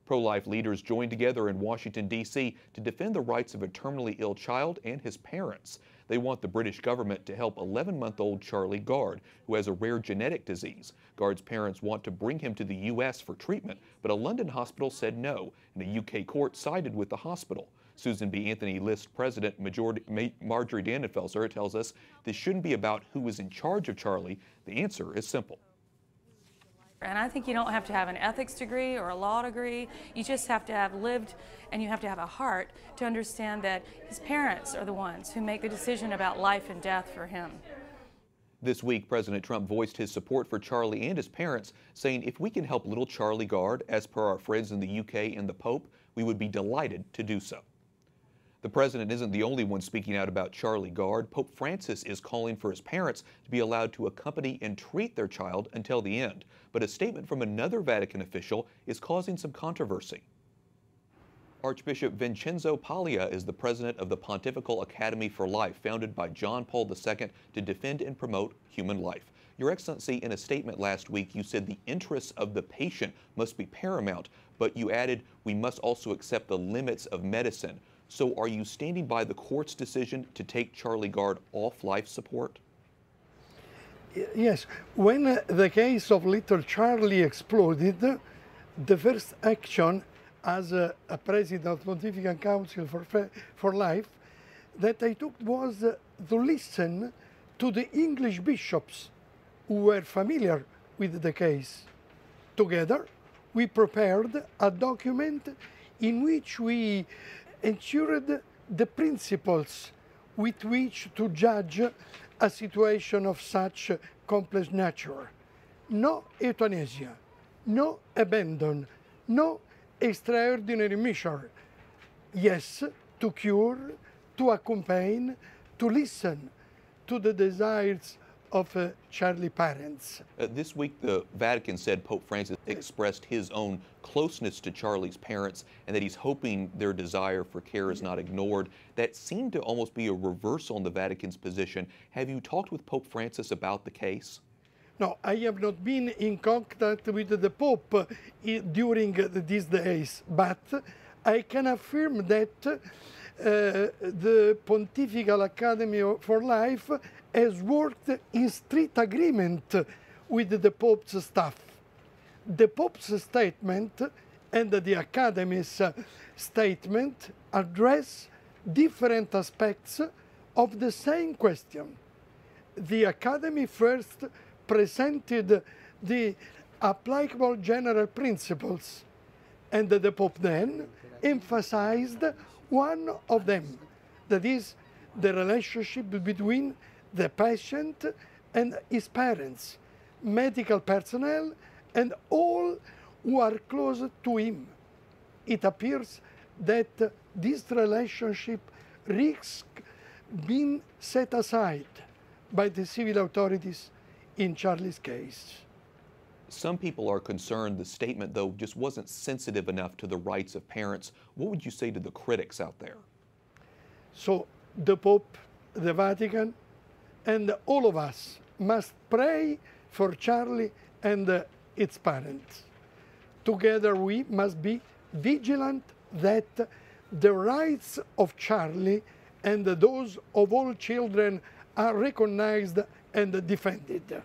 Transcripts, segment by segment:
Pro-life leaders joined together in Washington, D.C. to defend the rights of a terminally ill child and his parents. They want the British government to help 11-month-old Charlie Gard, who has a rare genetic disease. Gard's parents want to bring him to the U.S. for treatment, but a London hospital said no, and a U.K. court sided with the hospital. Susan B. Anthony List President Marjorie Dannenfelser tells us this shouldn't be about who is in charge of Charlie. The answer is simple. And I think you don't have to have an ethics degree or a law degree. You just have to have lived, and you have to have a heart to understand that his parents are the ones who make the decision about life and death for him. This week, President Trump voiced his support for Charlie and his parents, saying if we can help little Charlie Gard, as per our friends in the UK and the Pope, we would be delighted to do so. The president isn't the only one speaking out about Charlie Gard. Pope Francis is calling for his parents to be allowed to accompany and treat their child until the end. But a statement from another Vatican official is causing some controversy. Archbishop Vincenzo Paglia is the president of the Pontifical Academy for Life, founded by John Paul II to defend and promote human life. Your Excellency, in a statement last week, you said the interests of the patient must be paramount, but you added we must also accept the limits of medicine. So are you standing by the court's decision to take Charlie Gard off life support? Yes. When the case of little Charlie exploded, the first action as a president of the Pontifical Council for Life that I took was to listen to the English bishops who were familiar with the case. Together, we prepared a document in which we ensured the principles with which to judge a situation of such complex nature. No euthanasia, no abandon, no extraordinary measure. Yes, to cure, to accompany, to listen to the desires of Charlie's parents. This week, the Vatican said Pope Francis expressed his own closeness to Charlie's parents and that he's hoping their desire for care is not ignored. That seemed to almost be a reversal in the Vatican's position. Have you talked with Pope Francis about the case? No, I have not been in contact with the Pope during these days, but I can affirm that the Pontifical Academy for Life has worked in strict agreement with the Pope's staff. The Pope's statement and the Academy's statement address different aspects of the same question. The Academy first presented the applicable general principles, and the Pope then emphasized one of them, that is, the relationship between the patient and his parents, medical personnel, and all who are close to him. It appears that this relationship risks being set aside by the civil authorities in Charlie's case. Some people are concerned the statement, though, just wasn't sensitive enough to the rights of parents. What would you say to the critics out there? So the Pope, the Vatican, and all of us must pray for Charlie and its parents. Together we must be vigilant that the rights of Charlie and those of all children are recognized and defended.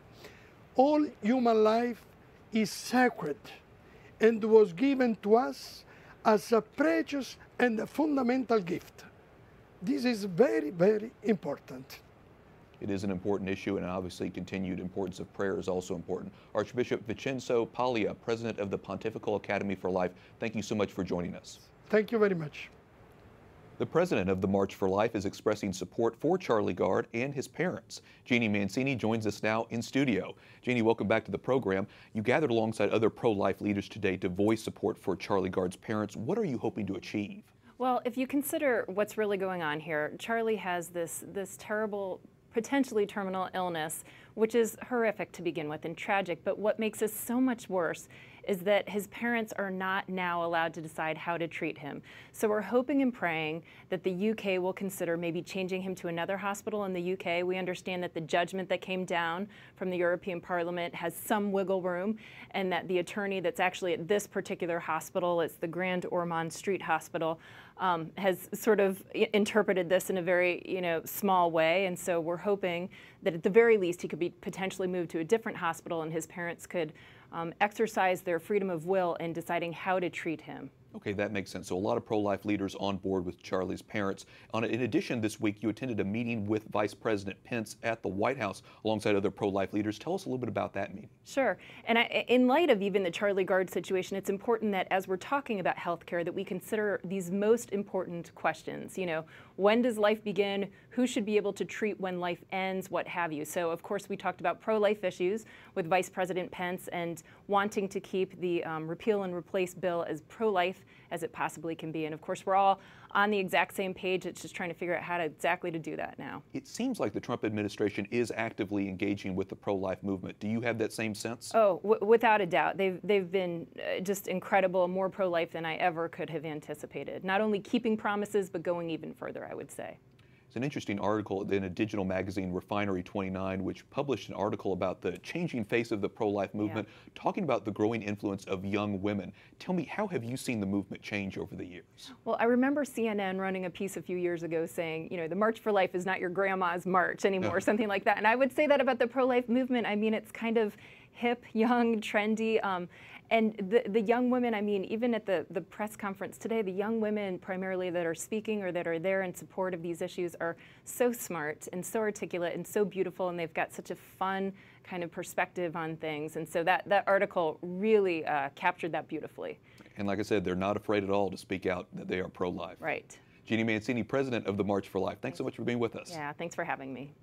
All human life is sacred and was given to us as a precious and a fundamental gift. This is very, very important. It is an important issue, and obviously continued importance of prayer is also important. Archbishop Vincenzo Paglia, President of the Pontifical Academy for Life, thank you so much for joining us. Thank you very much. The president of the March for Life is expressing support for Charlie Gard and his parents. Jeannie Mancini joins us now in studio. Jeannie, welcome back to the program. You gathered alongside other pro-life leaders today to voice support for Charlie Gard's parents. What are you hoping to achieve? Well, if you consider what's really going on here, Charlie has this terrible, potentially terminal illness, which is horrific to begin with and tragic, but what makes this so much worse is that his parents are not now allowed to decide how to treat him. So we're hoping and praying that the UK will consider maybe changing him to another hospital in the UK. We understand that the judgment that came down from the European Parliament has some wiggle room, and that the attorney that's actually at this particular hospital, it's the Grand Ormond Street Hospital, has sort of interpreted this in a very, small way. And so we're hoping that at the very least he could be potentially moved to a different hospital and his parents could exercise their freedom of will in deciding how to treat him. Okay, that makes sense. So a lot of pro-life leaders on board with Charlie's parents. In addition, this week you attended a meeting with Vice President Pence at the White House alongside other pro-life leaders. Tell us a little bit about that meeting. Sure. And in light of even the Charlie Gard situation, it's important that as we're talking about health care that we consider these most important questions. When does life begin? Who should be able to treat when life ends? What have you? So, of course, we talked about pro-life issues with Vice President Pence and wanting to keep the repeal and replace bill as pro-life as it possibly can be. And of course, we're all on the exact same page. It's just trying to figure out how to exactly to do that now. It seems like the Trump administration is actively engaging with the pro-life movement. Do you have that same sense? Oh, without a doubt. They've been just incredible, more pro-life than I ever could have anticipated. Not only keeping promises, but going even further, I would say. It's an interesting article in a digital magazine, Refinery 29, which published an article about the changing face of the pro-life movement, talking about the growing influence of young women. Tell me, how have you seen the movement change over the years? Well, I remember CNN running a piece a few years ago saying, the March for Life is not your grandma's march anymore, something like that. And I would say that about the pro-life movement. I mean, it's kind of hip, young, trendy. And the young women, I mean, even at the press conference today, the young women primarily that are speaking or that are there in support of these issues are so smart and so articulate and so beautiful, and they've got such a fun kind of perspective on things. And so that article really captured that beautifully. And like I said, they're not afraid at all to speak out that they are pro-life. Right. Jeannie Mancini, president of the March for Life. Thanks so much for being with us. Yeah, thanks for having me.